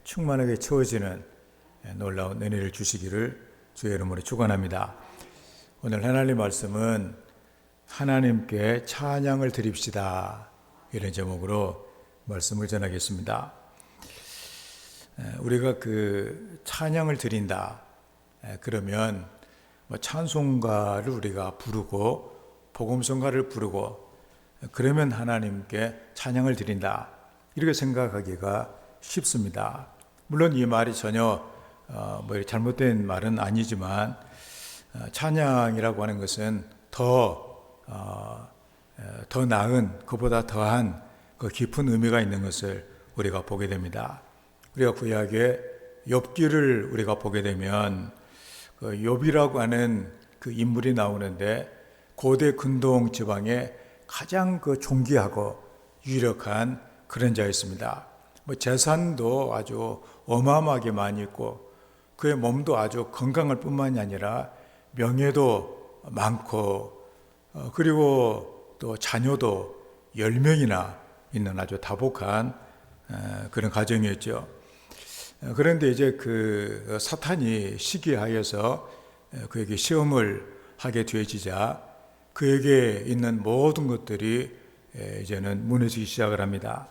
충만하게 채워지는 놀라운 은혜를 주시기를 주의 이름으로 축원합니다. 오늘 하나님 말씀은 하나님께 찬양을 드립시다, 이런 제목으로 말씀을 전하겠습니다. 우리가 찬양을 드린다 그러면 찬송가를 우리가 부르고 복음성가를 부르고 그러면 하나님께 찬양을 드린다, 이렇게 생각하기가 쉽습니다. 물론 이 말이 전혀 잘못된 말은 아니지만 찬양이라고 하는 것은 더 나은, 그보다 더한 그 깊은 의미가 있는 것을 우리가 보게 됩니다. 우리가 구약의 욥기를 우리가 보게 되면 그 욥이라고 하는 그 인물이 나오는데 고대 근동 지방의 가장 존귀하고 유력한 그런 자였습니다. 재산도 아주 어마어마하게 많이 있고 그의 몸도 아주 건강할 뿐만이 아니라 명예도 많고 그리고 또 자녀도 10명이나 있는 아주 다복한 그런 가정이었죠. 그런데 이제 사탄이 시기하여서 그에게 시험을 하게 되어지자 그에게 있는 모든 것들이 이제는 무너지기 시작을 합니다.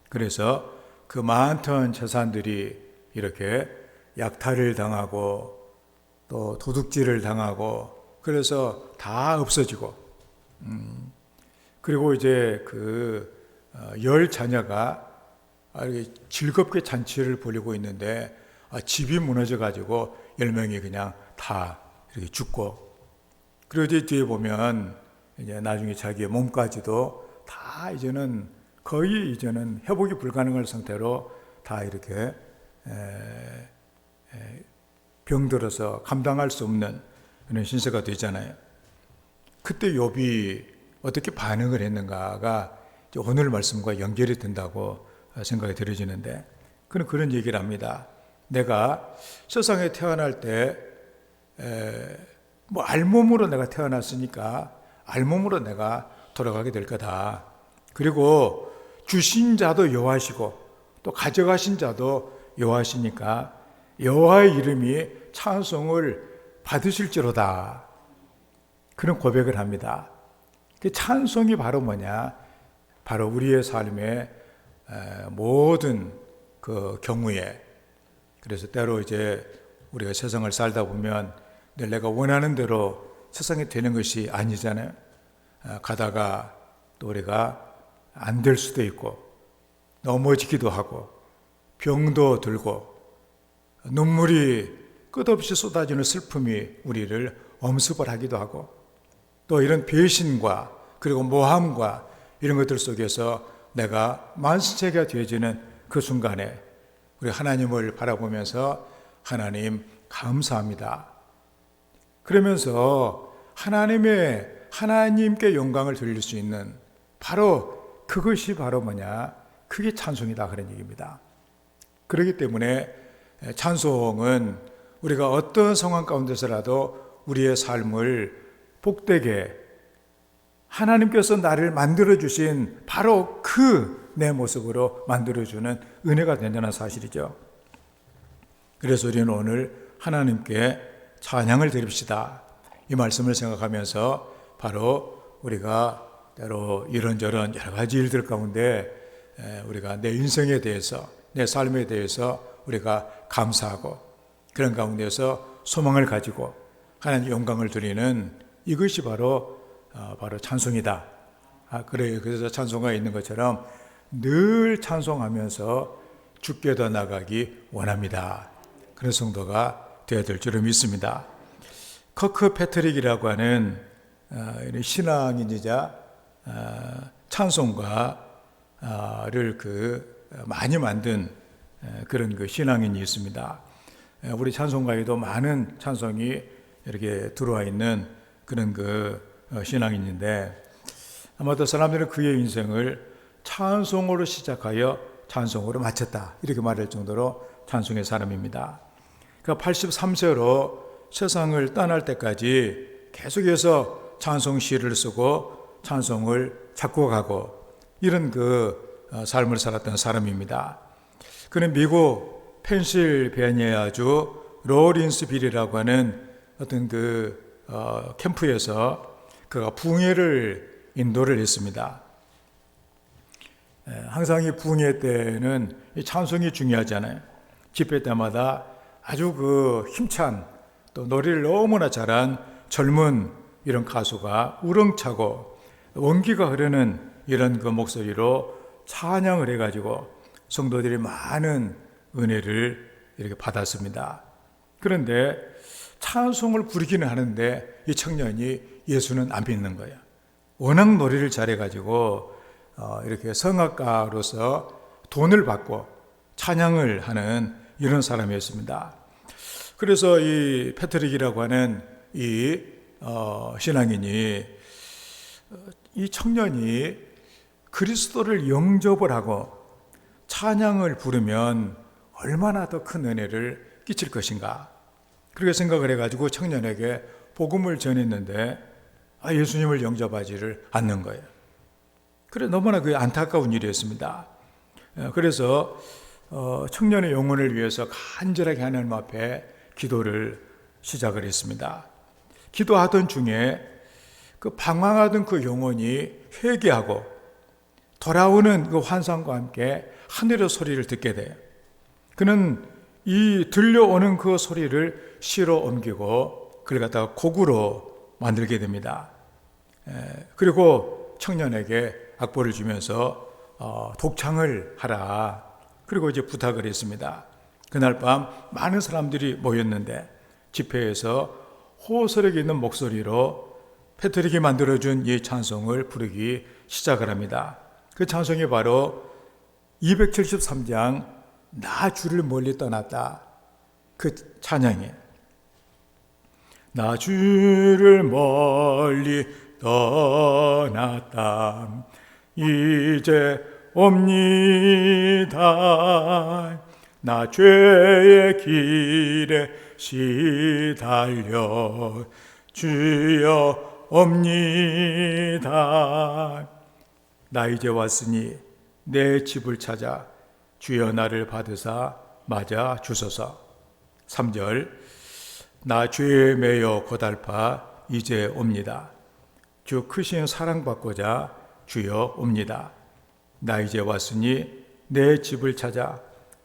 그래서 그 많던 재산들이 이렇게 약탈을 당하고 또 도둑질을 당하고 그래서 다 없어지고 그리고 이제 10 자녀가 즐겁게 잔치를 벌이고 있는데 집이 무너져 가지고 10명이 그냥 다 이렇게 죽고, 그리고 이제 뒤에 보면 이제 나중에 자기의 몸까지도 다 거의 이제는 회복이 불가능한 상태로 다 이렇게 병들어서 감당할 수 없는 그런 신세가 되잖아요. 그때 욥이 어떻게 반응을 했는가가 오늘 말씀과 연결이 된다고 생각이 들어지는데, 그런 얘기를 합니다. 내가 세상에 태어날 때 알몸으로 내가 태어났으니까 알몸으로 내가 돌아가게 될 거다. 그리고 주신 자도 여호와시고 또 가져가신 자도 여호와시니까 여호와의 이름이 찬송을 받으실지로다, 그런 고백을 합니다. 그 찬송이 바로 뭐냐? 바로 우리의 삶의 모든 그 경우에, 그래서 때로 이제 우리가 세상을 살다 보면 늘 내가 원하는 대로 세상이 되는 것이 아니잖아요. 가다가 또 우리가 안 될 수도 있고 넘어지기도 하고 병도 들고 눈물이 끝없이 쏟아지는 슬픔이 우리를 엄습을 하기도 하고 또 이런 배신과 그리고 모함과 이런 것들 속에서 내가 만신체가 되어지는 그 순간에 우리 하나님을 바라보면서 하나님 감사합니다, 그러면서 하나님께 영광을 돌릴 수 있는 그것이 바로 뭐냐? 그게 찬송이다, 그런 얘기입니다. 그렇기 때문에 찬송은 우리가 어떤 상황 가운데서라도 우리의 삶을 복되게 하나님께서 나를 만들어주신 바로 내 모습으로 만들어주는 은혜가 된다는 사실이죠. 그래서 우리는 오늘 하나님께 찬양을 드립시다, 이 말씀을 생각하면서 바로 우리가 때로 이런저런 여러 가지 일들 가운데 우리가 내 인생에 대해서, 내 삶에 대해서 우리가 감사하고 그런 가운데서 소망을 가지고 하나님 영광을 드리는 이것이 바로 찬송이다. 그래서 찬송가 있는 것처럼 늘 찬송하면서 주께 더 나가기 원합니다, 그런 성도가 되어야 될 줄을 믿습니다. 커크 패트릭이라고 하는 신앙인이자 찬송가를 많이 만든 그런 신앙인이 있습니다. 우리 찬송가에도 많은 찬송이 이렇게 들어와 있는 그런 신앙인인데, 아마도 사람들은 그의 인생을 찬송으로 시작하여 찬송으로 마쳤다, 이렇게 말할 정도로 찬송의 사람입니다. 83세로 세상을 떠날 때까지 계속해서 찬송 시를 쓰고 찬송을 작곡하고 이런 삶을 살았던 사람입니다. 그는 미국 펜실베니아주 로린스빌이라고 하는 어떤 캠프에서 그가 붕해를 인도를 했습니다. 항상 이 붕해 때는 이 찬송이 중요하잖아요. 집회 때마다 아주 힘찬 또 노래를 너무나 잘한 젊은 이런 가수가 우렁차고 원기가 흐르는 이런 목소리로 찬양을 해가지고 성도들이 많은 은혜를 이렇게 받았습니다. 그런데 찬송을 부르기는 하는데 이 청년이 예수는 안 믿는 거예요. 워낙 노래를 잘해가지고 이렇게 성악가로서 돈을 받고 찬양을 하는 이런 사람이었습니다. 그래서 이 패트릭이라고 하는 이 신앙인이 이 청년이 그리스도를 영접을 하고 찬양을 부르면 얼마나 더 큰 은혜를 끼칠 것인가, 그렇게 생각을 해가지고 청년에게 복음을 전했는데 예수님을 영접하지를 않는 거예요. 그래 너무나 안타까운 일이었습니다. 그래서 청년의 영혼을 위해서 간절하게 하나님 앞에 기도를 시작을 했습니다. 기도하던 중에 방황하던 영혼이 회개하고 돌아오는 환상과 함께 하늘의 소리를 듣게 돼요. 그는 이 들려오는 소리를 시로 옮기고 그걸 갖다가 곡으로 만들게 됩니다. 그리고 청년에게 악보를 주면서 독창을 하라. 그리고 이제 부탁을 했습니다. 그날 밤 많은 사람들이 모였는데 집회에서 호소력 있는 목소리로 패트릭이 만들어준 이 찬송을 부르기 시작을 합니다. 그 찬송이 바로 273장 나 주를 멀리 떠났다, 그 찬양이에요. 나 주를 멀리 떠났다 이제 옵니다. 나 죄의 길에 시달려 주여 옵니다. 나 이제 왔으니 내 집을 찾아 주여 나를 받으사 맞아 주소서. 3절 나 죄에 매여 고달파 이제 옵니다. 주 크신 사랑받고자 주여 옵니다. 나 이제 왔으니 내 집을 찾아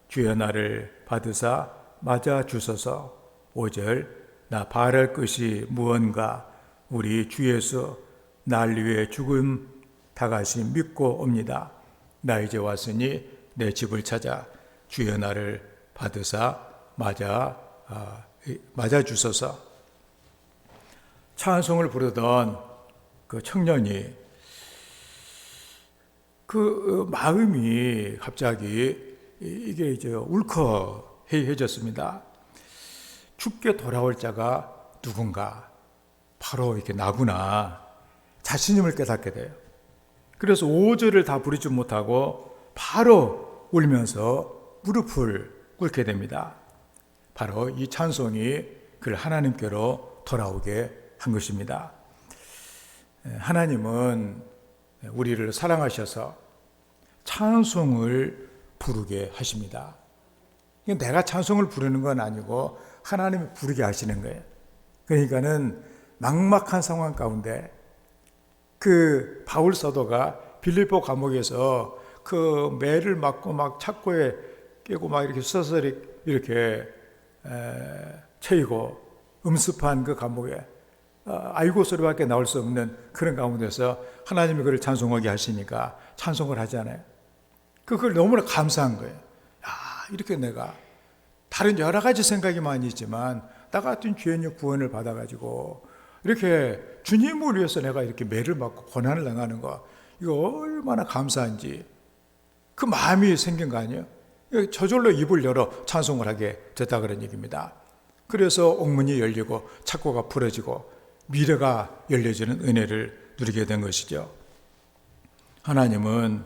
주여 나를 받으사 맞아 주소서. 5절 나 바랄 것이 무언가 우리 주 예수 날 위해 죽음 다가시 믿고 옵니다. 나 이제 왔으니 내 집을 찾아 주여 나를 받으사 맞아 주소서. 찬송을 부르던 그 청년이 마음이 갑자기 이게 이제 울컥해졌습니다. 죽게 돌아올 자가 누군가, 바로 이렇게 나구나 자신임을 깨닫게 돼요. 그래서 5절을 다 부르지 못하고 바로 울면서 무릎을 꿇게 됩니다. 바로 이 찬송이 그를 하나님께로 돌아오게 한 것입니다. 하나님은 우리를 사랑하셔서 찬송을 부르게 하십니다. 내가 찬송을 부르는 건 아니고 하나님이 부르게 하시는 거예요. 그러니까는 막막한 상황 가운데 바울 사도가 빌립보 감옥에서 매를 맞고 막 착고에 깨고 막 이렇게 서서히 이렇게 채이고 음습한 감옥에 아이고 소리밖에 나올 수 없는 그런 가운데서 하나님이 그를 찬송하게 하시니까 찬송을 하잖아요. 그걸 너무나 감사한 거예요. 이렇게 내가 다른 여러 가지 생각이 많이 있지만 나 같은 죄인이 구원을 받아가지고 이렇게 주님을 위해서 내가 이렇게 매를 맞고 고난을 당하는 거, 이거 얼마나 감사한지 그 마음이 생긴 거 아니에요? 저절로 입을 열어 찬송을 하게 됐다 그런 얘기입니다. 그래서 옥문이 열리고 착고가 풀어지고 미래가 열려지는 은혜를 누리게 된 것이죠. 하나님은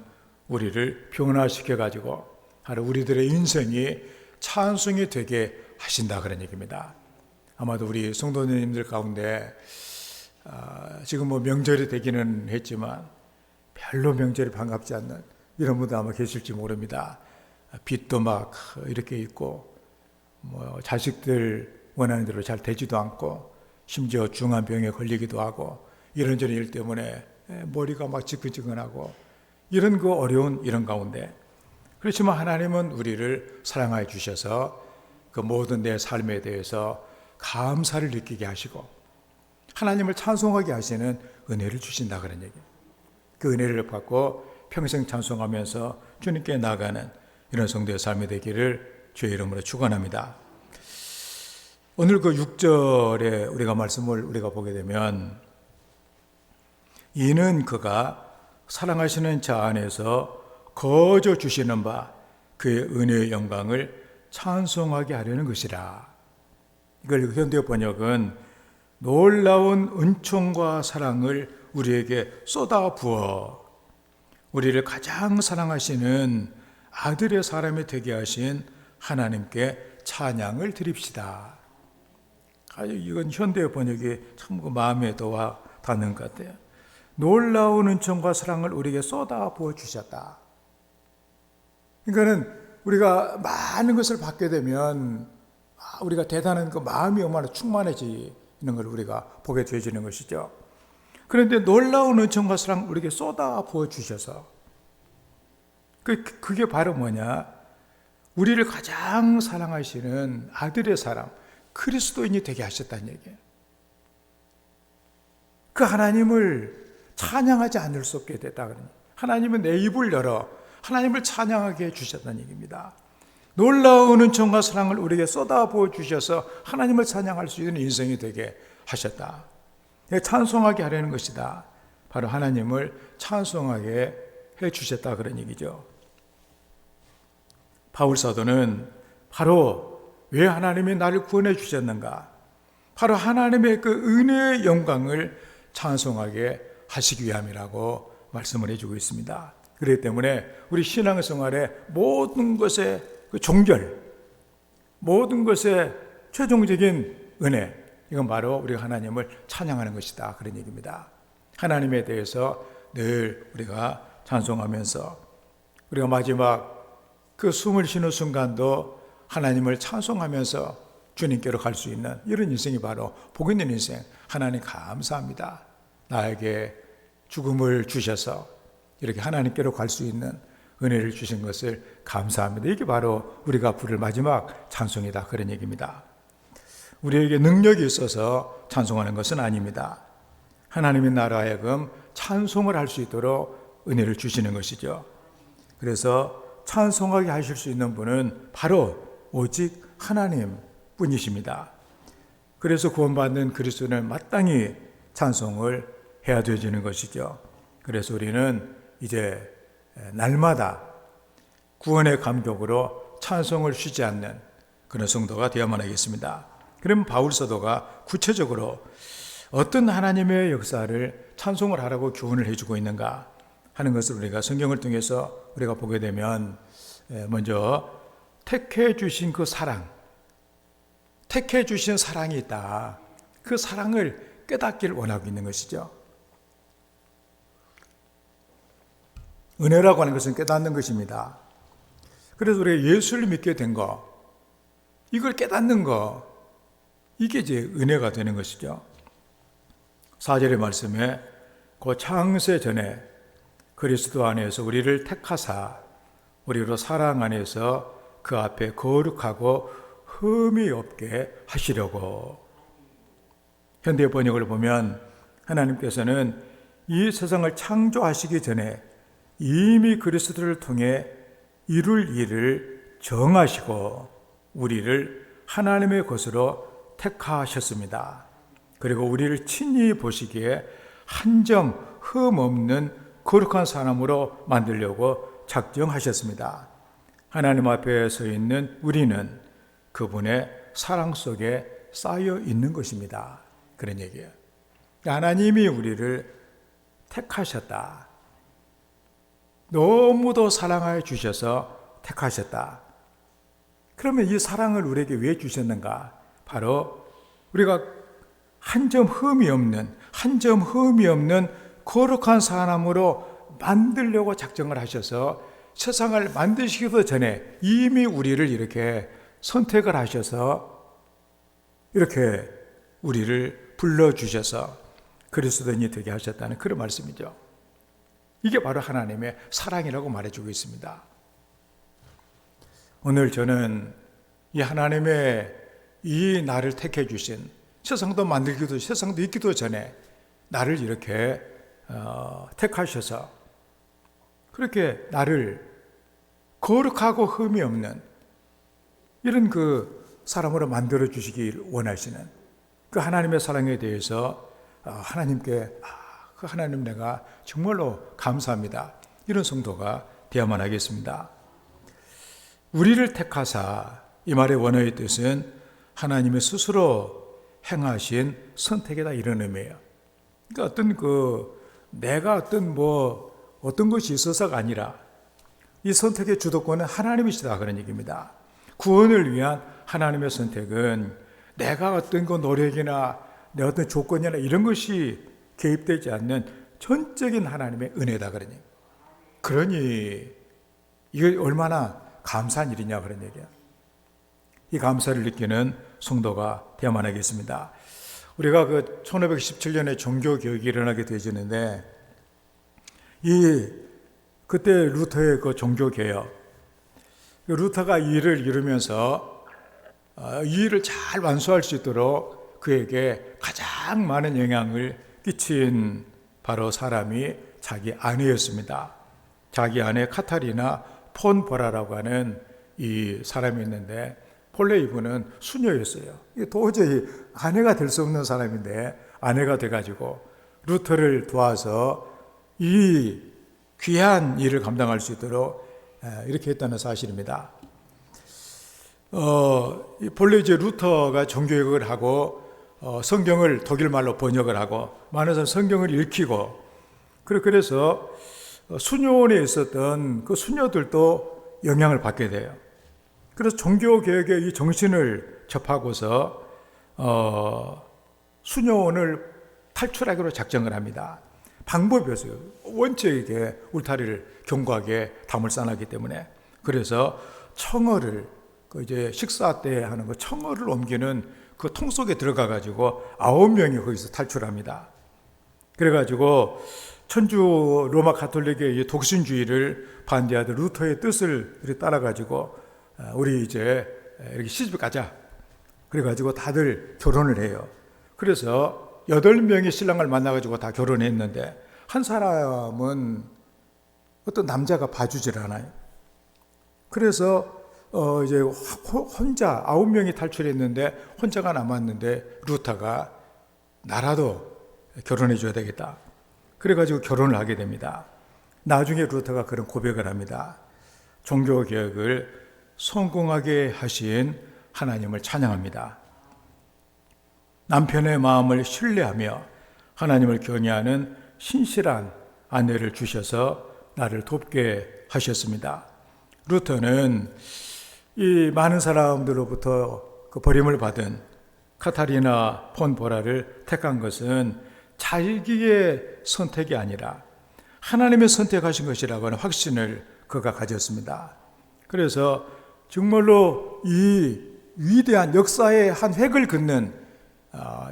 우리를 변화시켜가지고 우리들의 인생이 찬송이 되게 하신다 그런 얘기입니다. 아마도 우리 성도님들 가운데 지금 명절이 되기는 했지만 별로 명절이 반갑지 않는 이런 분도 아마 계실지 모릅니다. 빚도 막 이렇게 있고, 뭐 자식들 원하는 대로 잘 되지도 않고, 심지어 중한 병에 걸리기도 하고, 이런저런 일 때문에 머리가 막 지끈지끈하고, 이런 그 어려운 이런 가운데, 그렇지만 하나님은 우리를 사랑하여 주셔서 그 모든 내 삶에 대해서 감사를 느끼게 하시고 하나님을 찬송하게 하시는 은혜를 주신다 그런 얘기예요. 그 은혜를 받고 평생 찬송하면서 주님께 나아가는 이런 성도의 삶이 되기를 주의 이름으로 축원합니다. 오늘 그 6절에 우리가 말씀을 우리가 보게 되면, 이는 그가 사랑하시는 자 안에서 거저 주시는 바 그의 은혜의 영광을 찬송하게 하려는 것이라. 이걸 현대 번역은 놀라운 은총과 사랑을 우리에게 쏟아 부어 우리를 가장 사랑하시는 아들의 사람이 되게 하신 하나님께 찬양을 드립시다. 이건 현대 번역이 참 마음에 더 와 닿는 것 같아요. 놀라운 은총과 사랑을 우리에게 쏟아 부어 주셨다. 그러니까는 우리가 많은 것을 받게 되면 우리가 대단한 그 마음이 얼마나 충만해지는 걸 우리가 보게 되어지는 것이죠. 그런데 놀라운 은총과 사랑 우리에게 쏟아 부어 주셔서 그게 바로 뭐냐? 우리를 가장 사랑하시는 아들의 사람 그리스도인이 되게 하셨다는 얘기예요. 그 하나님을 찬양하지 않을 수 없게 됐다. 하나님은 내 입을 열어 하나님을 찬양하게 해주셨다는 얘기입니다. 놀라운 은총과 사랑을 우리에게 쏟아부어 주셔서 하나님을 찬양할 수 있는 인생이 되게 하셨다. 찬송하게 하려는 것이다. 바로 하나님을 찬송하게 해주셨다 그런 얘기죠. 바울 사도는 바로 왜 하나님이 나를 구원해 주셨는가? 바로 하나님의 그 은혜의 영광을 찬송하게 하시기 위함이라고 말씀을 해주고 있습니다. 그렇기 때문에 우리 신앙생활의 모든 것의 그 종결, 모든 것의 최종적인 은혜, 이건 바로 우리가 하나님을 찬양하는 것이다 그런 얘기입니다. 하나님에 대해서 늘 우리가 찬송하면서 우리가 마지막 그 숨을 쉬는 순간도 하나님을 찬송하면서 주님께로 갈 수 있는 이런 인생이 바로 복 있는 인생. 하나님 감사합니다. 나에게 죽음을 주셔서 이렇게 하나님께로 갈 수 있는 은혜를 주신 것을 감사합니다. 이게 바로 우리가 부를 마지막 찬송이다 그런 얘기입니다. 우리에게 능력이 있어서 찬송하는 것은 아닙니다. 하나님의 나라 하여금 찬송을 할 수 있도록 은혜를 주시는 것이죠. 그래서 찬송하게 하실 수 있는 분은 바로 오직 하나님 뿐이십니다. 그래서 구원받는 그리스도는 마땅히 찬송을 해야 되어지는 것이죠. 그래서 우리는 이제 날마다 구원의 감격으로 찬송을 쉬지 않는 그런 성도가 되어야만 하겠습니다. 그럼 바울 사도가 구체적으로 어떤 하나님의 역사를 찬송을 하라고 교훈을 해주고 있는가 하는 것을 우리가 성경을 통해서 우리가 보게 되면, 먼저 택해 주신 그 사랑, 택해 주신 사랑이 있다. 그 사랑을 깨닫기를 원하고 있는 것이죠. 은혜라고 하는 것은 깨닫는 것입니다. 그래서 우리가 예수를 믿게 된 거, 이걸 깨닫는 거, 이게 이제 은혜가 되는 것이죠. 4절의 말씀에 그 창세 전에 그리스도 안에서 우리를 택하사 우리로 사랑 안에서 그 앞에 거룩하고 흠이 없게 하시려고. 현대 번역을 보면 하나님께서는 이 세상을 창조하시기 전에 이미 그리스도를 통해 이룰 일을 정하시고 우리를 하나님의 것으로 택하셨습니다. 그리고 우리를 친히 보시기에 한 점 흠 없는 거룩한 사람으로 만들려고 작정하셨습니다. 하나님 앞에 서 있는 우리는 그분의 사랑 속에 쌓여 있는 것입니다. 그런 얘기예요. 하나님이 우리를 택하셨다. 너무도 사랑하여 주셔서 택하셨다. 그러면 이 사랑을 우리에게 왜 주셨는가? 바로 우리가 한 점 흠이 없는 거룩한 사람으로 만들려고 작정을 하셔서 세상을 만드시기도 전에 이미 우리를 이렇게 선택을 하셔서 이렇게 우리를 불러주셔서 그리스도인이 되게 하셨다는 그런 말씀이죠. 이게 바로 하나님의 사랑이라고 말해주고 있습니다. 오늘 저는 이 하나님의 이 나를 택해 주신 세상도 만들기도 세상도 있기도 전에 나를 이렇게 택하셔서 그렇게 나를 거룩하고 흠이 없는 이런 그 사람으로 만들어 주시길 원하시는 그 하나님의 사랑에 대해서 하나님께 그 하나님 내가 정말로 감사합니다. 이런 성도가 되어야만 하겠습니다. 우리를 택하사 이 말의 원어의 뜻은 하나님의 스스로 행하신 선택이다 이런 의미예요. 그러니까 내가 어떤 것이 있어서가 아니라 이 선택의 주도권은 하나님이시다 그런 얘기입니다. 구원을 위한 하나님의 선택은 내가 어떤 노력이나 내 어떤 조건이나 이런 것이 개입되지 않는 전적인 하나님의 은혜다 그런 얘기. 그러니 이게 얼마나 감사한 일이냐 그런 얘기야. 이 감사를 느끼는 성도가 되어야만 하겠습니다. 우리가 1517년에 종교개혁이 일어나게 되어지는데 그때 루터의 종교개혁, 루터가 이 일을 이루면서 이 일을 잘 완수할 수 있도록 그에게 가장 많은 영향을 끼친 바로 사람이 자기 아내였습니다. 자기 아내 카타리나 폰 보라라고 하는 이 사람이 있는데 본래 이분은 수녀였어요. 도저히 아내가 될 수 없는 사람인데 아내가 돼가지고 루터를 도와서 이 귀한 일을 감당할 수 있도록 이렇게 했다는 사실입니다. 본래 이제 루터가 종교개혁을 하고 성경을 독일말로 번역을 하고 많은 사람 성경을 읽히고 그래서 수녀원에 있었던 그 수녀들도 영향을 받게 돼요. 그래서 종교개혁의 이 정신을 접하고서 수녀원을 탈출하기로 작정을 합니다. 방법이 없어요. 원체 이게 울타리를 견고하게 담을 쌓았기 때문에. 그래서 청어를 이제 식사 때 하는 거 청어를 옮기는 그 통 속에 들어가 가지고 9명이 거기서 탈출합니다. 그래가지고 천주 로마 가톨릭의 이 독신주의를 반대하던 루터의 뜻을 따라 가지고 우리 이제 이렇게 시집 가자. 그래가지고 다들 결혼을 해요. 그래서 8명의 신랑을 만나가지고 다 결혼했는데 한 사람은 어떤 남자가 봐주질 않아요. 그래서 이제 혼자 9명이 탈출했는데 혼자가 남았는데 루터가 나라도 결혼해 줘야 되겠다. 그래가지고 결혼을 하게 됩니다. 나중에 루터가 그런 고백을 합니다. 종교개혁을 성공하게 하신 하나님을 찬양합니다. 남편의 마음을 신뢰하며 하나님을 경외하는 신실한 아내를 주셔서 나를 돕게 하셨습니다. 루터는 이 많은 사람들로부터 그 버림을 받은 카타리나 폰 보라를 택한 것은 자기의 선택이 아니라 하나님의 선택하신 것이라고 하는 확신을 그가 가졌습니다. 그래서 정말로 이 위대한 역사의 한 획을 긋는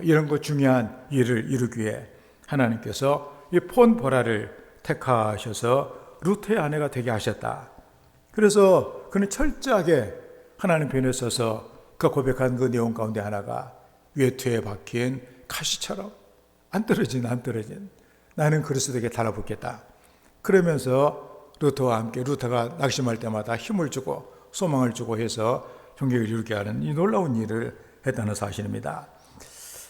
이런 거 중요한 일을 이루기 위해 하나님께서 이 폰 보라를 택하셔서 루터의 아내가 되게 하셨다. 그래서 그는 철저하게 하나님 편에 서서 그 고백한 그 내용 가운데 하나가 외투에 박힌 가시처럼 안 떨어진 나는 그리스도에게 달라붙겠다. 그러면서 루터와 함께 루터가 낙심할 때마다 힘을 주고 소망을 주고 해서 종교를 이루게 하는 이 놀라운 일을 했다는 사실입니다.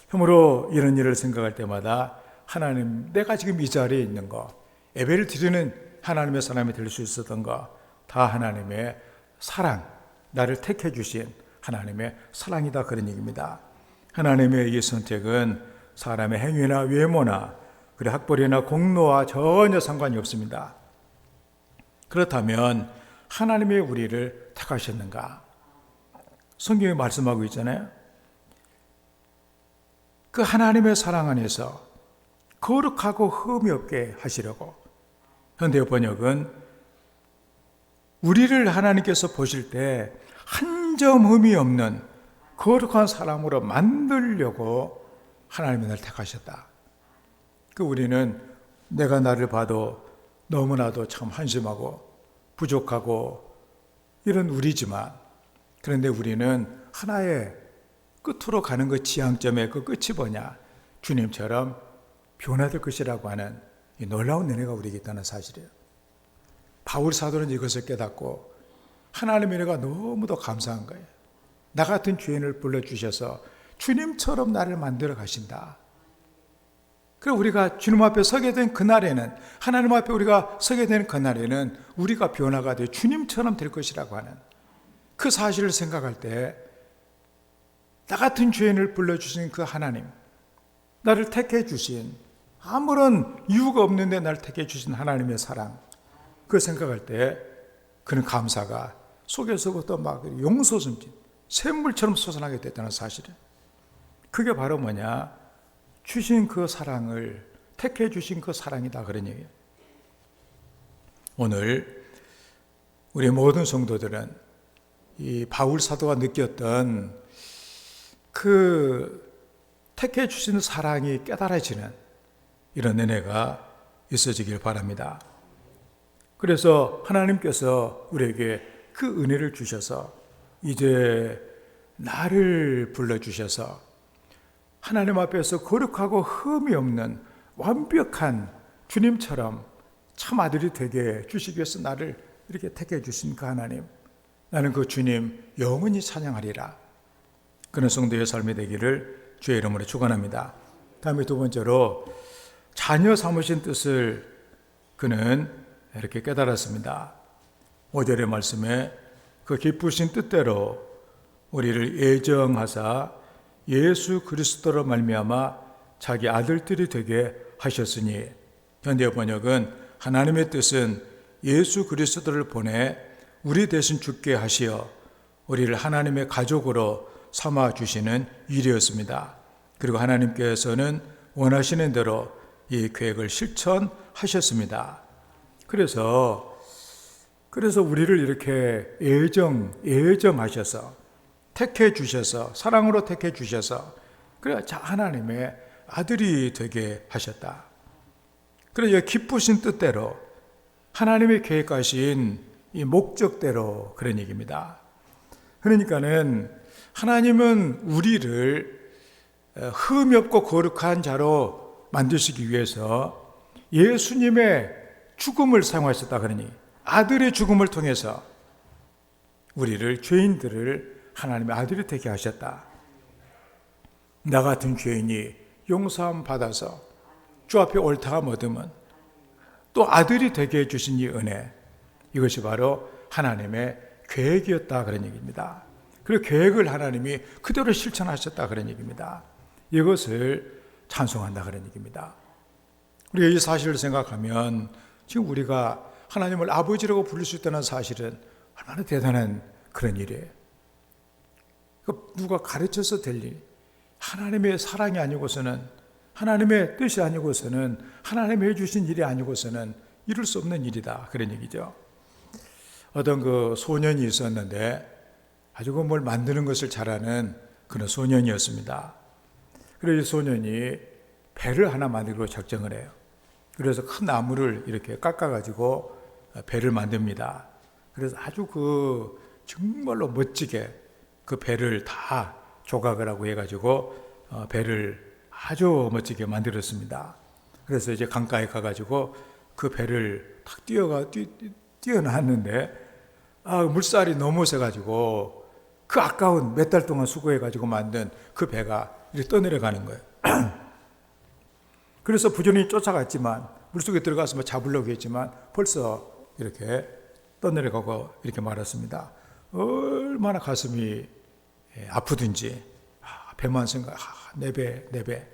그러므로 이런 일을 생각할 때마다 하나님, 내가 지금 이 자리에 있는 거, 예배를 드리는 하나님의 사람이 될 수 있었던 거, 다 하나님의 사랑, 나를 택해 주신 하나님의 사랑이다 그런 얘기입니다. 하나님의 이 선택은 사람의 행위나 외모나 그리고 학벌이나 공로와 전혀 상관이 없습니다. 그렇다면 하나님의 우리를 택하셨는가? 성경이 말씀하고 있잖아요. 그 하나님의 사랑 안에서 거룩하고 흠이 없게 하시려고. 현대 번역은 우리를 하나님께서 보실 때 한 점 흠이 없는 거룩한 사람으로 만들려고 하나님이 날 택하셨다. 그 우리는 내가 나를 봐도 너무나도 참 한심하고 부족하고 이런 우리지만, 그런데 우리는 하나의 끝으로 가는 그 지향점의 그 끝이 뭐냐? 주님처럼 변화될 것이라고 하는 이 놀라운 은혜가 우리에게 있다는 사실이에요. 바울 사도는 이것을 깨닫고 하나님의 은혜가 너무도 감사한 거예요. 나 같은 죄인을 불러주셔서 주님처럼 나를 만들어 가신다. 그리고 우리가 주님 앞에 서게 된 그날에는, 하나님 앞에 우리가 서게 된 그날에는 우리가 변화가 되어 주님처럼 될 것이라고 하는 그 사실을 생각할 때, 나 같은 죄인을 불러주신 그 하나님, 나를 택해 주신, 아무런 이유가 없는데 나를 택해 주신 하나님의 사랑, 그 생각할 때 그는 감사가 속에서부터 막 용솟음진 샘물처럼 솟아나게 됐다는 사실은, 그게 바로 뭐냐? 주신 그 사랑을, 택해 주신 그 사랑이다, 그런 얘기예요. 오늘 우리 모든 성도들은 이 바울 사도가 느꼈던 그 택해 주신 사랑이 깨달아지는 이런 은혜가 있어지길 바랍니다. 그래서 하나님께서 우리에게 그 은혜를 주셔서 이제 나를 불러주셔서 하나님 앞에서 거룩하고 흠이 없는 완벽한 주님처럼 참 아들이 되게 주시기 위해서 나를 이렇게 택해 주신 그 하나님, 나는 그 주님 영원히 찬양하리라. 그런 성도의 삶이 되기를 주의 이름으로 축원합니다. 다음에 두 번째로, 자녀 삼으신 뜻을 그는 이렇게 깨달았습니다. 5절의 말씀에 그 기쁘신 뜻대로 우리를 예정하사 예수 그리스도로 말미암아 자기 아들들이 되게 하셨으니, 현대 번역은 하나님의 뜻은 예수 그리스도를 보내 우리 대신 죽게 하시어 우리를 하나님의 가족으로 삼아 주시는 일이었습니다. 그리고 하나님께서는 원하시는 대로 이 계획을 실천하셨습니다. 그래서 우리를 이렇게 예정하셔서 택해 주셔서, 사랑으로 택해 주셔서, 그래 하나님의 아들이 되게 하셨다. 그래서 기쁘신 뜻대로 하나님의 계획하신 이 목적대로, 그런 얘기입니다. 그러니까는 하나님은 우리를 흠이 없고 거룩한 자로 만드시기 위해서 예수님의 죽음을 사용하셨다, 그러니 아들의 죽음을 통해서 우리를, 죄인들을 하나님의 아들이 되게 하셨다. 나 같은 죄인이 용서함 받아서 주 앞에 옳다가 얻으면 또 아들이 되게 해주신 이 은혜, 이것이 바로 하나님의 계획이었다, 그런 얘기입니다. 그리고 계획을 하나님이 그대로 실천하셨다, 그런 얘기입니다. 이것을 찬송한다, 그런 얘기입니다. 우리가 이 사실을 생각하면 지금 우리가 하나님을 아버지라고 부를 수 있다는 사실은 얼마나 대단한 그런 일이에요. 누가 가르쳐서 될 일, 하나님의 사랑이 아니고서는, 하나님의 뜻이 아니고서는, 하나님이 해주신 일이 아니고서는 이룰 수 없는 일이다, 그런 얘기죠. 어떤 그 소년이 있었는데 아주 뭘 만드는 것을 잘하는 그런 소년이었습니다. 그래서 이 소년이 배를 하나 만들기로 작정을 해요. 그래서 큰 나무를 이렇게 깎아가지고 배를 만듭니다. 그래서 아주 정말로 멋지게 그 배를 다 조각을 하고 해가지고 배를 아주 멋지게 만들었습니다. 그래서 이제 강가에 가가지고 그 배를 탁 뛰어놨는데 물살이 너무 세가지고 그 아까운 몇 달 동안 수고해가지고 만든 그 배가 이렇게 떠내려가는 거예요. 그래서 부지런히 쫓아갔지만, 물속에 들어가서 잡으려고 했지만 벌써 이렇게 떠내려가고 이렇게 말았습니다. 얼마나 가슴이 아프든지, 배만 생각, 내 배.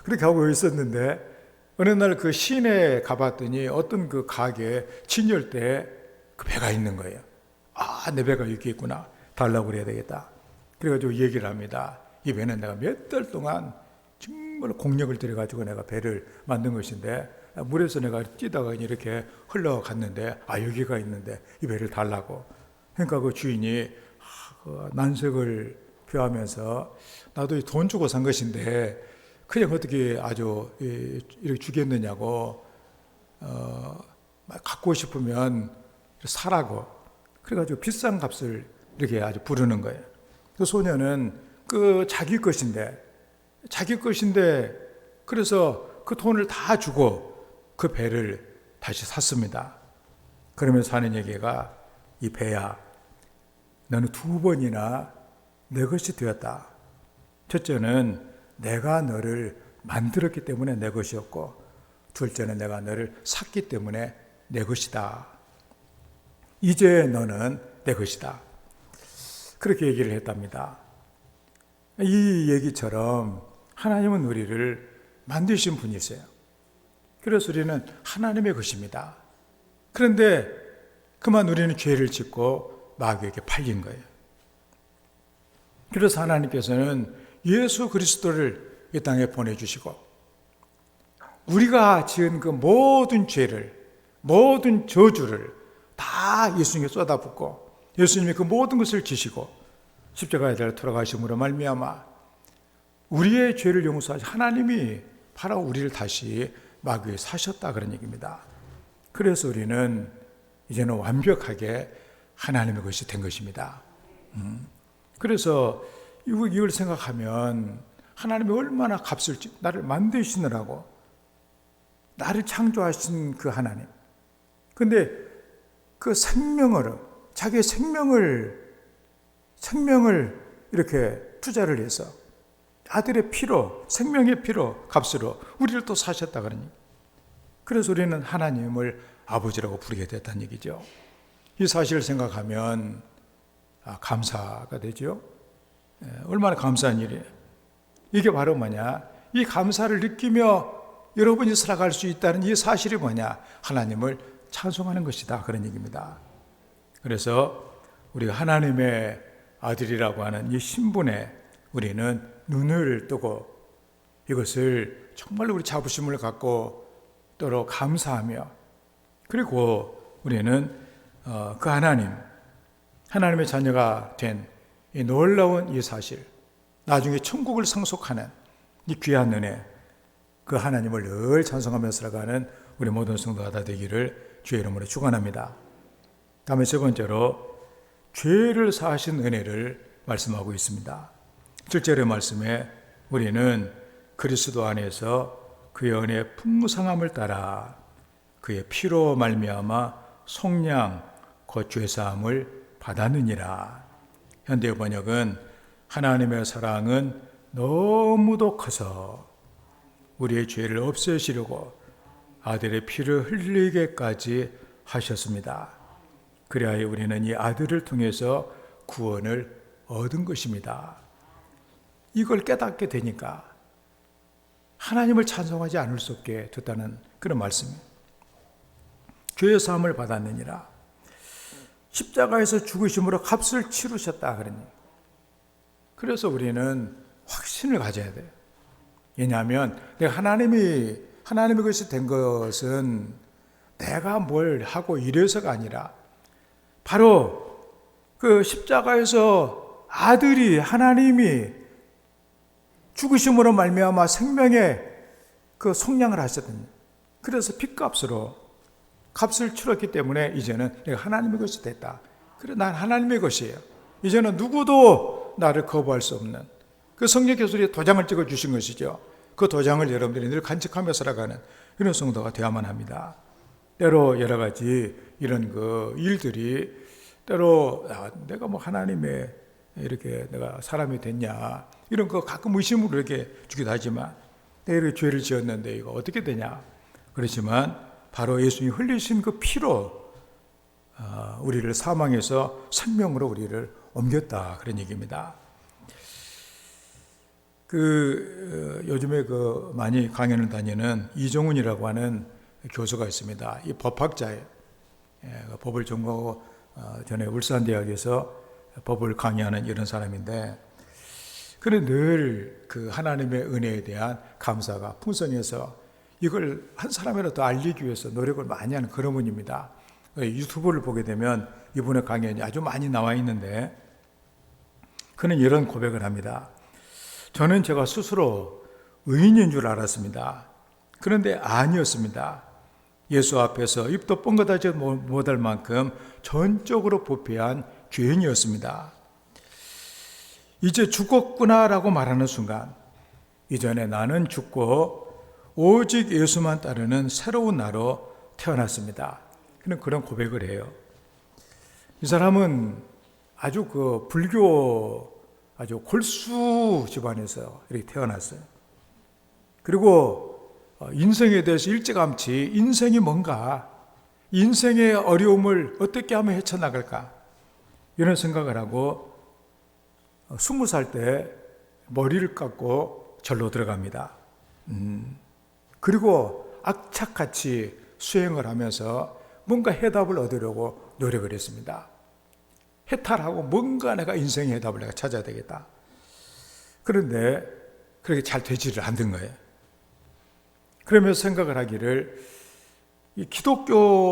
그렇게 하고 있었는데, 어느 날 그 시내에 가봤더니 어떤 그 가게에 진열대에 그 배가 있는 거예요. 내 배가 여기 있구나. 달라고 그래야 되겠다. 그래가지고 얘기를 합니다. 이 배는 내가 몇 달 동안 정말 공력을 들여가지고 내가 배를 만든 것인데 물에서 내가 뛰다가 이렇게 흘러갔는데 여기가 있는데 이 배를 달라고. 그러니까 그 주인이 그 난색을 표하면서 나도 돈 주고 산 것인데 그냥 어떻게 아주 이렇게 주겠느냐고 갖고 싶으면 사라고. 그래가지고 비싼 값을 이렇게 아주 부르는 거예요. 그 소녀는 그 자기 것인데 그래서 그 돈을 다 주고 그 배를 다시 샀습니다. 그러면서 하는 얘기가 이 배야, 너는 2번이나 내 것이 되었다. 첫째는 내가 너를 만들었기 때문에 내 것이었고, 둘째는 내가 너를 샀기 때문에 내 것이다. 이제 너는 내 것이다. 그렇게 얘기를 했답니다. 이 얘기처럼 하나님은 우리를 만드신 분이세요. 그래서 우리는 하나님의 것입니다. 그런데 그만 우리는 죄를 짓고 마귀에게 팔린 거예요. 그래서 하나님께서는 예수 그리스도를 이 땅에 보내주시고 우리가 지은 그 모든 죄를, 모든 저주를 다 예수님께 쏟아붓고 예수님이 그 모든 것을 지시고 십자가에 달려 돌아가심으로 말미암아 우리의 죄를 용서하시 하나님이 바로 우리를 다시 마귀에 사셨다 그런 얘기입니다. 그래서 우리는 이제는 완벽하게 하나님의 것이 된 것입니다. 그래서 이걸 생각하면 하나님이 얼마나 값을 나를 만드시느라고 나를 창조하신 그 하나님. 근데 그 생명으로 자기의 생명을 이렇게 투자를 해서 아들의 피로, 생명의 피로, 값으로 우리를 또 사셨다 그러니. 그래서 우리는 하나님을 아버지라고 부르게 됐다는 얘기죠. 이 사실을 생각하면 감사가 되죠. 얼마나 감사한 일이에요. 이게 바로 뭐냐? 이 감사를 느끼며 여러분이 살아갈 수 있다는 이 사실이 뭐냐? 하나님을 찬송하는 것이다 그런 얘기입니다. 그래서 우리가 하나님의 아들이라고 하는 이 신분에 우리는 눈을 뜨고 이것을 정말로 우리 자부심을 갖고 또로 감사하며 그리고 우리는 그 하나님의 자녀가 된 이 놀라운 이 사실, 나중에 천국을 상속하는 이 귀한 은혜, 그 하나님을 늘 찬송하며 살아가는 우리 모든 성도가 다 되기를 주의 이름으로 축원합니다. 다음에 세 번째로 죄를 사하신 은혜를 말씀하고 있습니다. 7절의 말씀에 우리는 그리스도 안에서 그의 은혜의 풍성함을 따라 그의 피로 말미암아 속량 곧 죄사함을 받았느니라. 현대 번역은 하나님의 사랑은 너무도 커서 우리의 죄를 없애시려고 아들의 피를 흘리게까지 하셨습니다. 그리하여 우리는 이 아들을 통해서 구원을 얻은 것입니다. 이걸 깨닫게 되니까 하나님을 찬송하지 않을 수 없게 됐다는 그런 말씀이에요. 죄의 사함을 받았느니라. 십자가에서 죽으심으로 값을 치르셨다 그러니. 그래서 우리는 확신을 가져야 돼요. 왜냐하면 내가 하나님의 것이 된 것은 내가 뭘 하고 이래서가 아니라 바로 그 십자가에서 아들이 하나님이 죽으심으로 말미암아 생명의 그 속량을 하셨던, 그래서 핏값으로 값을 치렀기 때문에 이제는 내가 하나님의 것이 됐다. 그래, 난 하나님의 것이에요. 이제는 누구도 나를 거부할 수 없는 그 성령께서 우리의 도장을 찍어 주신 것이죠. 그 도장을 여러분들이 늘 간직하며 살아가는 이런 성도가 되어야만 합니다. 때로 여러 가지 이런 그 일들이 때로 내가 뭐 하나님의 이렇게 내가 사람이 됐냐 이런 거 가끔 의심으로 이렇게 주기도 하지만 내가 이렇게 죄를 지었는데 이거 어떻게 되냐 그렇지만 바로 예수님이 흘리신 그 피로 우리를 사망에서 생명으로 우리를 옮겼다 그런 얘기입니다. 요즘에 많이 강연을 다니는 이종훈이라고 하는 교수가 있습니다. 이 법학자예요. 법을 전공하고 전에 울산대학에서 법을 강의하는 이런 사람인데, 그는 늘 그 하나님의 은혜에 대한 감사가 풍성해서 이걸 한 사람이라도 알리기 위해서 노력을 많이 하는 그런 분입니다. 유튜브를 보게 되면 이분의 강연이 아주 많이 나와 있는데, 그는 이런 고백을 합니다. 저는 제가 스스로 의인인 줄 알았습니다. 그런데 아니었습니다. 예수 앞에서 입도 뻥긋하지 못할 만큼 전적으로 부패한 죄인이었습니다. 이제 죽었구나라고 말하는 순간, 이전에 나는 죽고 오직 예수만 따르는 새로운 나로 태어났습니다. 그런 고백을 해요. 이 사람은 아주 불교 아주 골수 집안에서 이렇게 태어났어요. 그리고 인생에 대해서 일찌감치 인생이 뭔가, 인생의 어려움을 어떻게 하면 헤쳐나갈까, 이런 생각을 하고 20살 때 머리를 깎고 절로 들어갑니다. 그리고 악착같이 수행을 하면서 뭔가 해답을 얻으려고 노력을 했습니다. 해탈하고 뭔가 내가 인생의 해답을 내가 찾아야 되겠다. 그런데 그렇게 잘 되지를 않는 거예요. 그러면서 생각을 하기를, 이 기독교가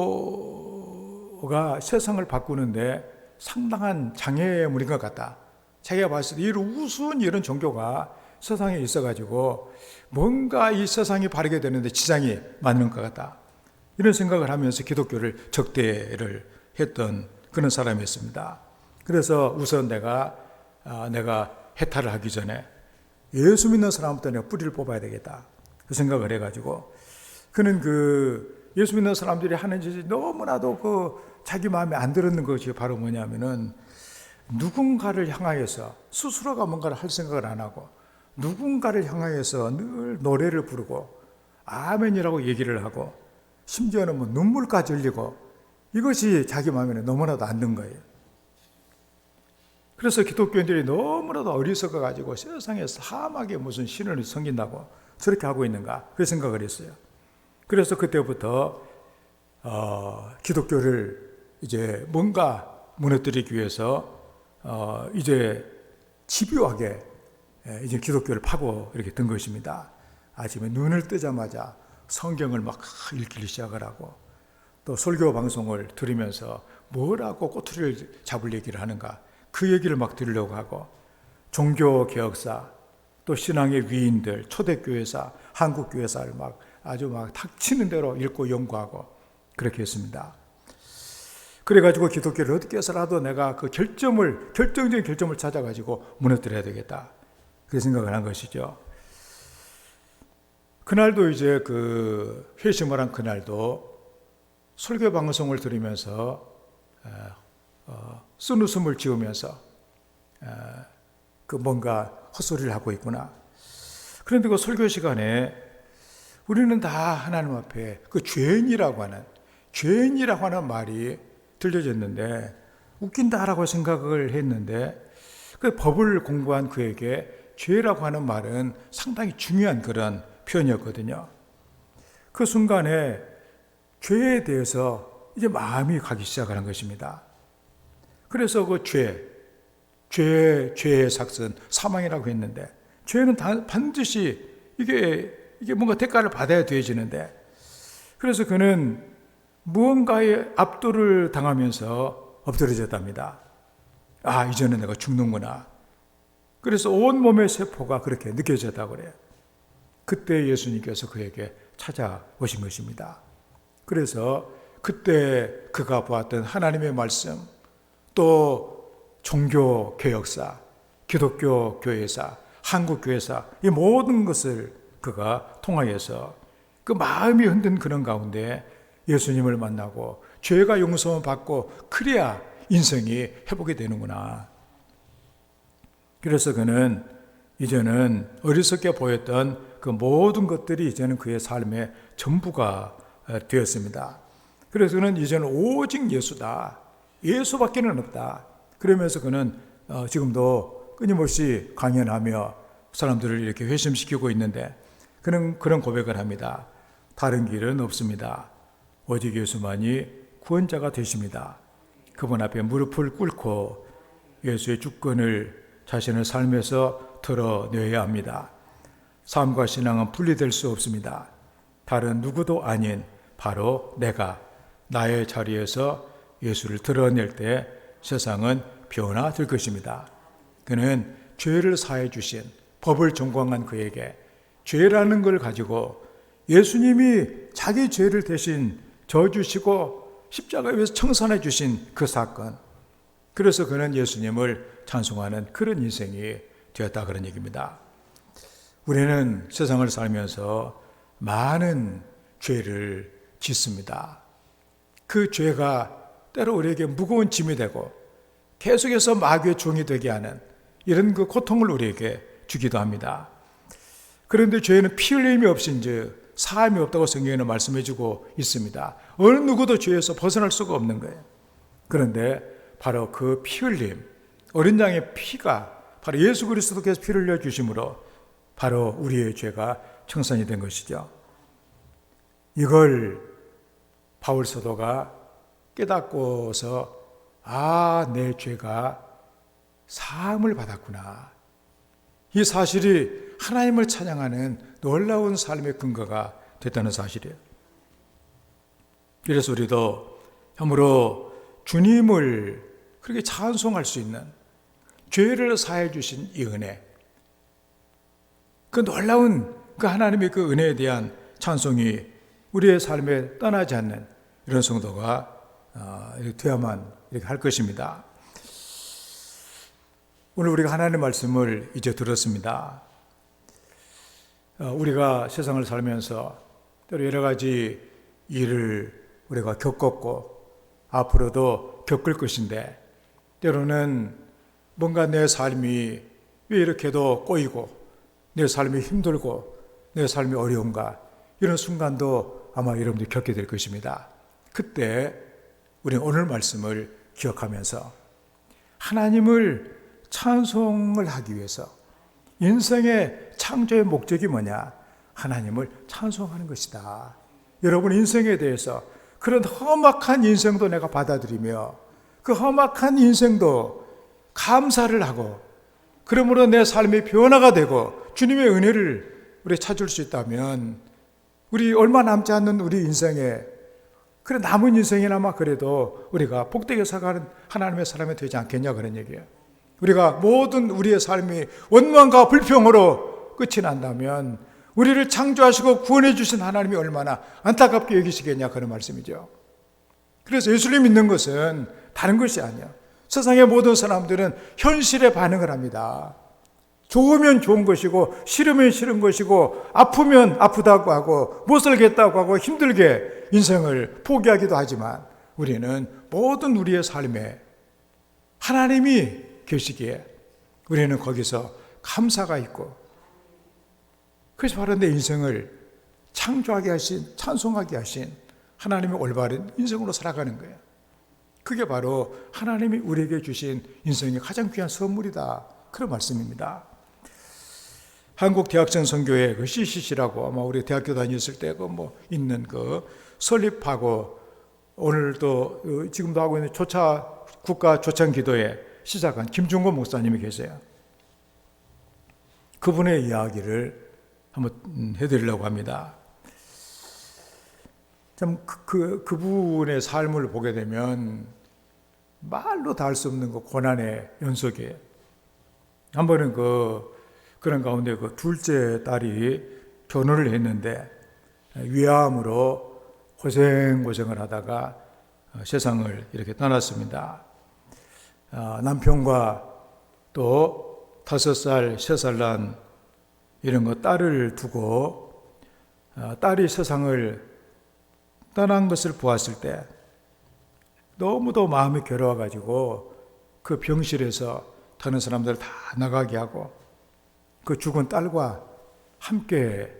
세상을 바꾸는데 상당한 장애물인 것 같다. 자기가 봤을 때 이런 우스운 이런 종교가 세상에 있어가지고 뭔가 이 세상이 바르게 되는데 지장이 많은 것 같다. 이런 생각을 하면서 기독교를 적대를 했던 그런 사람이었습니다. 그래서 우선 내가 해탈을 하기 전에 예수 믿는 사람부터 내가 뿌리를 뽑아야 되겠다, 그 생각을 해가지고, 그는 예수 믿는 사람들이 하는 짓이 너무나도 자기 마음에 안 들었는 것이 바로 뭐냐면은, 누군가를 향하여서 스스로가 뭔가를 할 생각을 안 하고 누군가를 향하여서 늘 노래를 부르고 아멘이라고 얘기를 하고 심지어는 눈물까지 흘리고, 이것이 자기 마음에 너무나도 안 든 거예요. 그래서 기독교인들이 너무나도 어리석어가지고 세상에 사막에 무슨 신을 섬긴다고 저렇게 하고 있는가, 그 생각을 했어요. 그래서 그때부터 기독교를 이제 뭔가 무너뜨리기 위해서 이제 집요하게 이제 기독교를 파고 이렇게 든 것입니다. 아침에 눈을 뜨자마자 성경을 막 읽기 시작을 하고, 또 설교 방송을 들으면서 뭐라고 꼬투리를 잡을 얘기를 하는가, 그 얘기를 막 들으려고 하고, 종교 개혁사, 또 신앙의 위인들, 초대교회사, 한국교회사를 아주 닥치는 대로 읽고 연구하고 그렇게 했습니다. 그래가지고 기독교를 어떻게 해서라도 내가 결정적인 결점을 찾아가지고 무너뜨려야 되겠다, 그 생각을 한 것이죠. 그날도 이제 회심을 한 그날도 설교 방송을 들으면서 쓴웃음을 지으면서 뭔가 헛소리를 하고 있구나. 그런데 그 설교 시간에 우리는 다 하나님 앞에 죄인이라고 하는 말이 들려졌는데 웃긴다라고 생각을 했는데, 그 법을 공부한 그에게 죄라고 하는 말은 상당히 중요한 그런 표현이었거든요. 그 순간에 죄에 대해서 이제 마음이 가기 시작하는 것입니다. 그래서 죄의 삭은 사망이라고 했는데, 죄는 반드시 이게 뭔가 대가를 받아야 되어지는데, 그래서 그는 무언가에 압도를 당하면서 엎드려졌답니다. 이제는 내가 죽는구나. 그래서 온몸의 세포가 그렇게 느껴졌다고 그래요. 그때 예수님께서 그에게 찾아오신 것입니다. 그래서 그때 그가 보았던 하나님의 말씀, 또 종교 개혁사, 기독교 교회사, 한국 교회사, 이 모든 것을 그가 통하여서 그 마음이 흔든 그런 가운데 예수님을 만나고 죄가 용서를 받고, 그래야 인생이 회복이 되는구나. 그래서 그는 이제는 어리석게 보였던 그 모든 것들이 이제는 그의 삶의 전부가 되었습니다. 그래서 그는 이제는 오직 예수다, 예수밖에는 없다. 그러면서 그는 지금도 끊임없이 강연하며 사람들을 이렇게 회심시키고 있는데, 그는 그런 고백을 합니다. 다른 길은 없습니다. 오직 예수만이 구원자가 되십니다. 그분 앞에 무릎을 꿇고 예수의 주권을 자신의 삶에서 드러내야 합니다. 삶과 신앙은 분리될 수 없습니다. 다른 누구도 아닌 바로 내가 나의 자리에서 예수를 드러낼 때 세상은 변화될 것입니다. 그는 죄를 사해 주신 법을 전공한 그에게 죄라는 걸 가지고 예수님이 자기 죄를 대신 져주시고 십자가에 위해서 청산해 주신 그 사건, 그래서 그는 예수님을 찬송하는 그런 인생이 되었다, 그런 얘기입니다. 우리는 세상을 살면서 많은 죄를 짓습니다. 그 죄가 때로 우리에게 무거운 짐이 되고 계속해서 마귀의 종이 되게 하는 이런 그 고통을 우리에게 주기도 합니다. 그런데 죄는 피 흘림이 없인즉 사함이 없다고 성경에는 말씀해주고 있습니다. 어느 누구도 죄에서 벗어날 수가 없는 거예요. 그런데 바로 그 피 흘림, 어린 양의 피가 바로 예수 그리스도께서 피를 흘려 주심으로 바로 우리의 죄가 청산이 된 것이죠. 이걸 바울 사도가 깨닫고서 내 죄가 사함을 받았구나. 이 사실이 하나님을 찬양하는 놀라운 삶의 근거가 됐다는 사실이에요. 그래서 우리도 참으로 주님을 그렇게 찬송할 수 있는, 죄를 사해 주신 이 은혜, 그 놀라운 그 하나님의 그 은혜에 대한 찬송이 우리의 삶에 떠나지 않는 이런 성도가 되어야만 이렇게 할 것입니다. 오늘 우리가 하나님의 말씀을 이제 들었습니다. 우리가 세상을 살면서 때로 여러 가지 일을 우리가 겪었고 앞으로도 겪을 것인데, 때로는 뭔가 내 삶이 왜 이렇게도 꼬이고 내 삶이 힘들고 내 삶이 어려운가, 이런 순간도 아마 여러분들이 겪게 될 것입니다. 그때 우리는 오늘 말씀을 기억하면서 하나님을 찬송을 하기 위해서, 인생의 창조의 목적이 뭐냐? 하나님을 찬송하는 것이다. 여러분 인생에 대해서 그런 험악한 인생도 내가 받아들이며 그 험악한 인생도 감사를 하고, 그러므로 내 삶이 변화가 되고 주님의 은혜를 우리 찾을 수 있다면, 우리 얼마 남지 않는 우리 인생에, 그래 남은 인생이나마 그래도 우리가 복되게 살아가는 하나님의 사람이 되지 않겠냐, 그런 얘기예요. 우리가 모든 우리의 삶이 원망과 불평으로 끝이 난다면 우리를 창조하시고 구원해 주신 하나님이 얼마나 안타깝게 여기시겠냐, 그런 말씀이죠. 그래서 예수를 믿는 것은 다른 것이 아니야. 세상의 모든 사람들은 현실에 반응을 합니다. 좋으면 좋은 것이고 싫으면 싫은 것이고 아프면 아프다고 하고 못 살겠다고 하고 힘들게 인생을 포기하기도 하지만, 우리는 모든 우리의 삶에 하나님이 계시기에 우리는 거기서 감사가 있고, 그래서 바로 내 인생을 창조하게 하신, 찬송하게 하신 하나님의 올바른 인생으로 살아가는 거예요. 그게 바로 하나님이 우리에게 주신 인생의 가장 귀한 선물이다, 그런 말씀입니다. 한국대학생 선교회 그 CCC라고 아마 우리 대학교 다녔을 때 있는 그 설립하고 오늘도 지금도 하고 있는 국가 조찬 기도회 시작한 김중곤 목사님이 계세요. 그분의 이야기를 한번 해드리려고 합니다. 참 그분의 삶을 보게 되면 말로 다 할 수 없는 그 고난의 연속이에요. 한 번은 그런 가운데 그 둘째 딸이 결혼을 했는데 위암으로 고생을 하다가 세상을 이렇게 떠났습니다. 남편과 또 5살, 3살 난 이런 거 딸을 두고 딸이 세상을 떠난 것을 보았을 때 너무도 마음이 괴로워가지고 그 병실에서 다른 사람들 다 나가게 하고 그 죽은 딸과 함께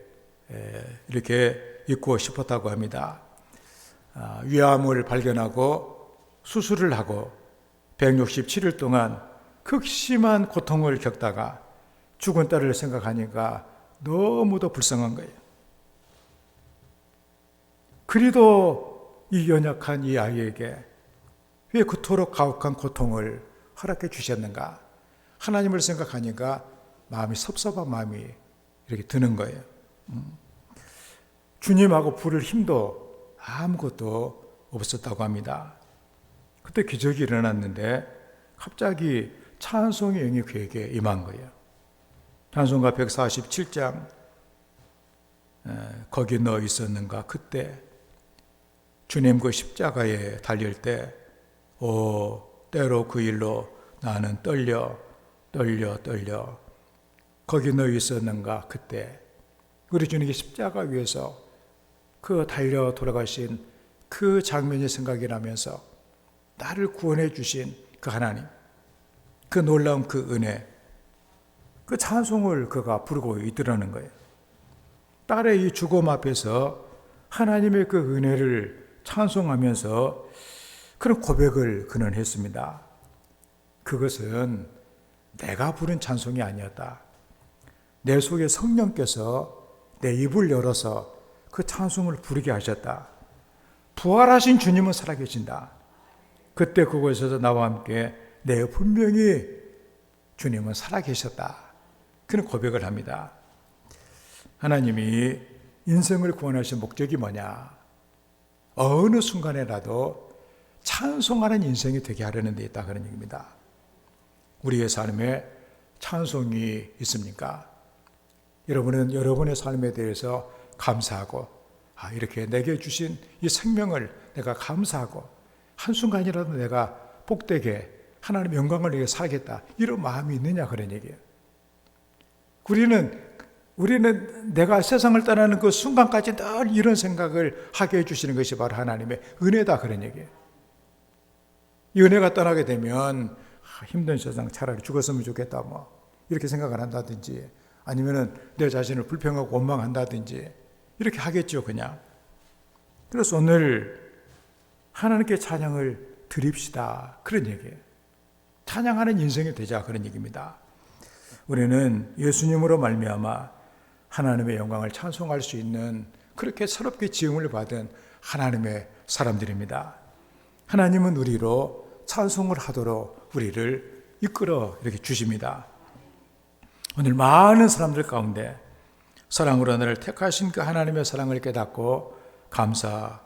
이렇게 있고 싶었다고 합니다. 위암을 발견하고 수술을 하고 167일 동안 극심한 고통을 겪다가 죽은 딸을 생각하니까 너무도 불쌍한 거예요. 그리도 이 연약한 이 아이에게 왜 그토록 가혹한 고통을 허락해 주셨는가? 하나님을 생각하니까 마음이 섭섭한 마음이 이렇게 드는 거예요. 주님하고 부를 힘도 아무것도 없었다고 합니다. 그때 기적이 일어났는데 갑자기 찬송의 영이 그에게 임한 거예요. 찬송가 147장 거기 너 있었는가 그때 주님 그 십자가에 달릴 때 때로 그 일로 나는 떨려 거기 너 있었는가 그때 우리 주님이 십자가 위에서 그 달려 돌아가신 그 장면이 생각이 나면서 나를 구원해 주신 그 하나님, 그 놀라운 그 은혜, 그 찬송을 그가 부르고 있더라는 거예요. 딸의 이 죽음 앞에서 하나님의 그 은혜를 찬송하면서 그런 고백을 그는 했습니다. 그것은 내가 부른 찬송이 아니었다. 내 속에 성령께서 내 입을 열어서 그 찬송을 부르게 하셨다. 부활하신 주님은 살아계신다. 그때 그곳에서 나와 함께 내 분명히 주님은 살아계셨다. 그런 고백을 합니다. 하나님이 인생을 구원하신 목적이 뭐냐? 어느 순간에라도 찬송하는 인생이 되게 하려는 데 있다 그런 얘기입니다. 우리의 삶에 찬송이 있습니까? 여러분은 여러분의 삶에 대해서 감사하고 이렇게 내게 주신 이 생명을 내가 감사하고 한순간이라도 내가 복되게 하나님의 영광을 위해 살겠다 이런 마음이 있느냐 그런 얘기예요. 우리는 내가 세상을 떠나는 그 순간까지 늘 이런 생각을 하게 해주시는 것이 바로 하나님의 은혜다 그런 얘기예요. 이 은혜가 떠나게 되면 힘든 세상 차라리 죽었으면 좋겠다 이렇게 생각을 한다든지 아니면은 내 자신을 불평하고 원망한다든지 이렇게 하겠죠 그냥. 그래서 오늘 하나님께 찬양을 드립시다 그런 얘기예요. 찬양하는 인생이 되자 그런 얘기입니다. 우리는 예수님으로 말미암아 하나님의 영광을 찬송할 수 있는 그렇게 새롭게 지음을 받은 하나님의 사람들입니다. 하나님은 우리로 찬송을 하도록 우리를 이끌어 이렇게 주십니다. 오늘 많은 사람들 가운데 사랑으로 나를 택하신 그 하나님의 사랑을 깨닫고 감사